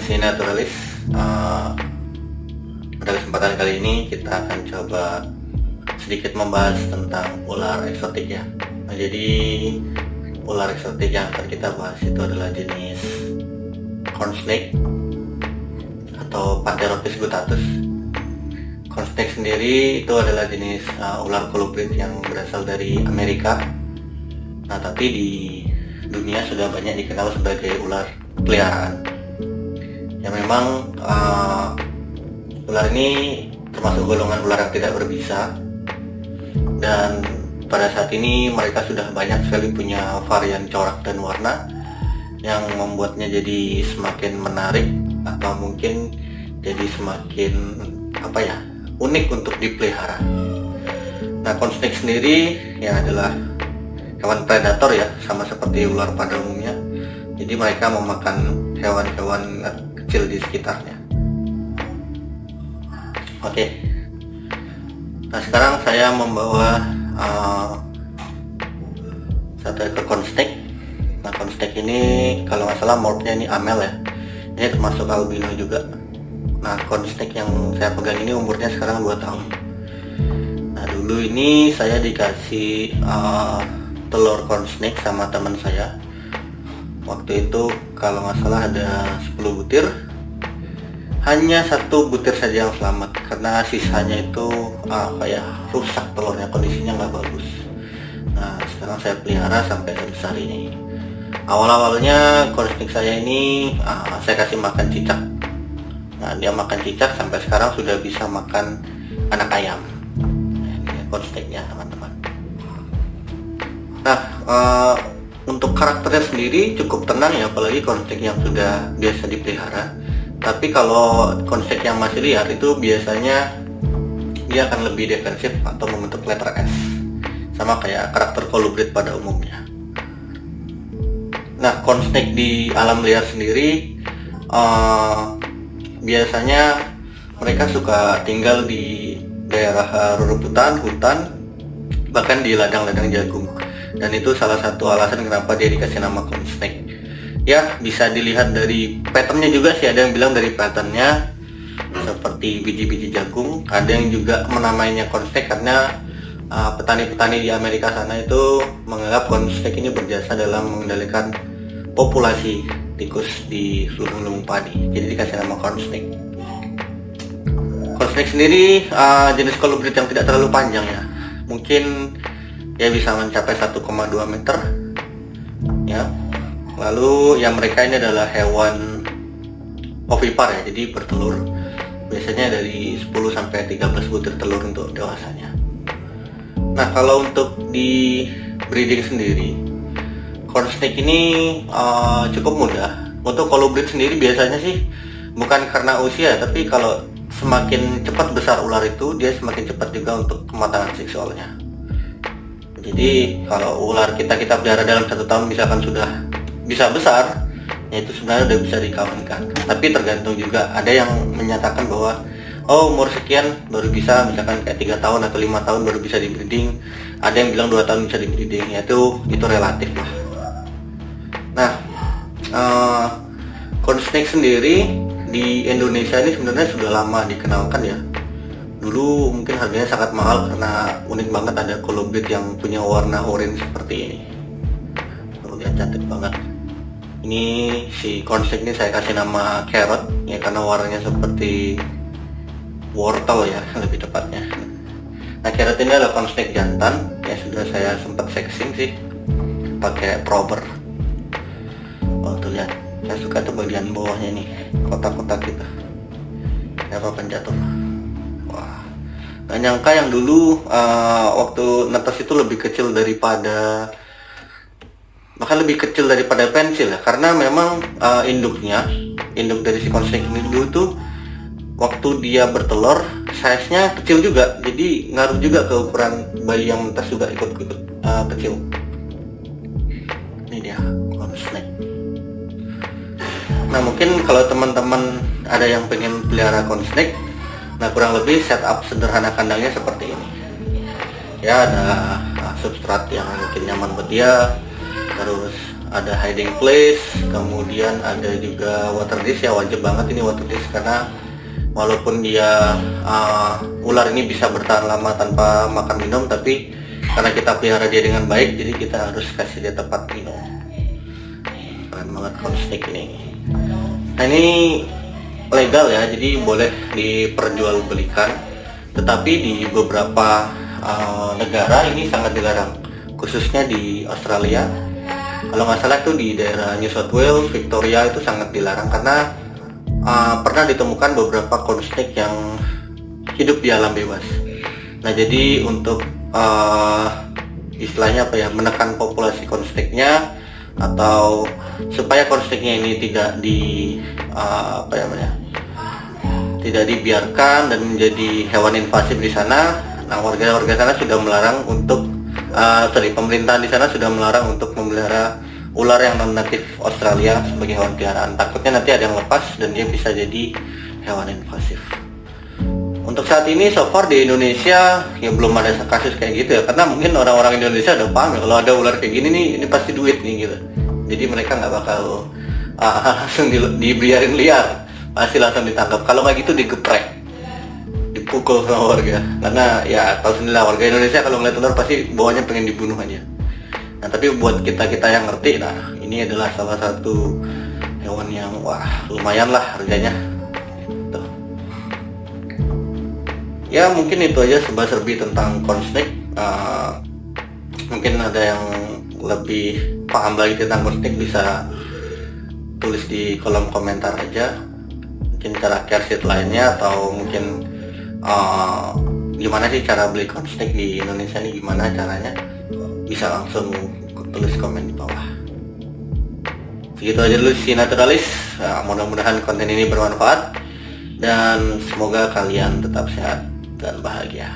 si Naturalis. Pada kesempatan kali ini kita akan coba sedikit membahas tentang ular eksotik ya. Nah, jadi ular eksotik yang akan kita bahas itu adalah jenis corn snake atau Pantheropis guttatus. Corn snake sendiri itu adalah jenis ular kolibrit yang berasal dari Amerika. Nah, tapi di dunia sudah banyak dikenal sebagai ular peliharaan. Ya memang ular ini termasuk golongan ular yang tidak berbisa, dan pada saat ini mereka sudah banyak sekali punya varian corak dan warna yang membuatnya jadi semakin menarik atau mungkin jadi semakin unik untuk dipelihara. Nah, corn snake sendiri ya adalah hewan predator ya, sama seperti ular pada umumnya. Jadi mereka memakan hewan-hewan kecil di sekitarnya. Oke. Nah, sekarang saya membawa satu ekor corn snake. Nah, corn snake ini kalau nggak salah morphnya ini amel ya. Ini termasuk albino juga. Nah, corn snake yang saya pegang ini umurnya sekarang 2 tahun. Nah, dulu ini saya dikasih telur corn snake sama teman saya. Waktu itu kalau nggak salah ada 10 butir. Hanya 1 butir saja yang selamat karena sisanya itu rusak telurnya, kondisinya nggak bagus. Nah, sekarang saya pelihara sampai sebesar ini. Awal-awalnya corn snake saya ini saya kasih makan cicak. Nah, dia makan cicak sampai sekarang sudah bisa makan anak ayam. Ini corn snake-nya teman-teman. Nah, untuk karakternya sendiri cukup tenang ya, apalagi corn snake yang sudah biasa dipelihara. Tapi kalau corn snake yang masih liar itu biasanya dia akan lebih defensif atau membentuk letter S, sama kayak karakter kolibrit pada umumnya. Nah, corn snake di alam liar sendiri biasanya mereka suka tinggal di daerah rerumputan, hutan, bahkan di ladang-ladang jagung. Dan itu salah satu alasan kenapa dia dikasih nama corn snake. Ya, bisa dilihat dari patternnya juga sih, ada yang bilang dari patternnya seperti biji-biji jagung. Ada yang juga menamainya corn snake karena petani-petani di Amerika sana itu menganggap corn snake ini berjasa dalam mengendalikan populasi tikus di lumbung padi. Jadi dikasih nama corn snake. Corn snake sendiri jenis kolibrit yang tidak terlalu panjang ya. Mungkin ya bisa mencapai 1,2 meter ya. Lalu yang mereka ini adalah hewan ovipar ya, jadi bertelur. Biasanya dari 10 sampai 13 butir telur untuk dewasanya. Nah, kalau untuk di breeding sendiri, corn snake ini cukup mudah. Untuk kolibrit sendiri biasanya sih bukan karena usia, tapi kalau semakin cepat besar ular itu, dia semakin cepat juga untuk kematangan seksualnya. Jadi kalau ular kita pelihara dalam 1 tahun misalkan sudah bisa besar, ya itu sebenarnya udah bisa dikawinkan. Tapi tergantung juga, ada yang menyatakan bahwa umur sekian baru bisa, misalkan kayak 3 tahun atau 5 tahun baru bisa di breeding. Ada yang bilang 2 tahun bisa di breeding, ya itu relatif lah. Nah, corn snake sendiri di Indonesia ini sebenarnya sudah lama dikenalkan ya. Dulu mungkin harganya sangat mahal karena unik banget, ada kolibrit yang punya warna orange seperti ini. Lihat, cantik banget. Ini si corn snake ini saya kasih nama carrot ya, karena warnanya seperti wortel ya, lebih tepatnya. Nah, carrot ini adalah corn snake jantan ya, sudah saya sempat sexing sih pakai prober. Tuh lihat, saya suka tuh bagian bawahnya nih, kotak-kotak gitu. Apa penjatuh. Wah, gak nyangka yang dulu waktu netes itu lebih kecil daripada, bahkan lebih kecil daripada pensil ya, karena memang induk dari si corn snake ini dulu tuh waktu dia bertelur size-nya kecil juga, jadi ngaruh juga ke ukuran bayi yang menetas juga ikut kecil. Ini dia corn snake. Nah, mungkin kalau teman-teman ada yang pengen pelihara corn snake, nah kurang lebih setup sederhana kandangnya seperti ini ya. Ada substrat yang mungkin nyaman buat dia, terus ada hiding place, kemudian ada juga water dish. Ya wajib banget ini water dish, karena walaupun dia ular ini bisa bertahan lama tanpa makan minum, tapi karena kita pelihara dia dengan baik, jadi kita harus kasih dia tempat minum. Keren banget corn snake ini. Nah ini legal ya, jadi boleh diperjualbelikan, tetapi di beberapa negara ini sangat dilarang, khususnya di Australia. Kalau nggak salah tuh di daerah New South Wales, Victoria itu sangat dilarang karena pernah ditemukan beberapa corn snake yang hidup di alam bebas. Nah jadi untuk istilahnya apa ya, menekan populasi corn snake-nya, atau supaya corn snake-nya ini tidak tidak dibiarkan dan menjadi hewan invasif di sana. Nah warga sana sudah melarang untuk pemerintahan di sana sudah melarang untuk memelihara ular yang non natif Australia sebagai hewan peliharaan. Takutnya nanti ada yang lepas dan dia bisa jadi hewan invasif. Untuk saat ini so far di Indonesia ya belum ada kasus kayak gitu ya, karena mungkin orang-orang Indonesia udah paham ya, kalau ada ular kayak gini nih ini pasti duit nih gitu. Jadi mereka nggak bakal langsung dibiarin liar, pasti langsung ditangkap. Kalau nggak gitu digeprek, dipukul sama warga. Karena ya tahu sendiri lah, warga Indonesia kalau ngeliat ular pasti bawahnya pengen dibunuh aja. Nah tapi buat kita yang ngerti, nah ini adalah salah satu hewan yang wah lumayan lah harganya. Tuh. Ya mungkin itu aja serba-serbi tentang corn snake. Mungkin ada yang lebih paham lagi tentang corn snake bisa tulis di kolom komentar aja. Mungkin cara care sheet lainnya, atau mungkin gimana sih cara beli corn snake di Indonesia nih, gimana caranya, bisa langsung tulis komen di bawah. Segitu aja dulu si Naturalis. Mudah-mudahan konten ini bermanfaat dan semoga kalian tetap sehat dan bahagia.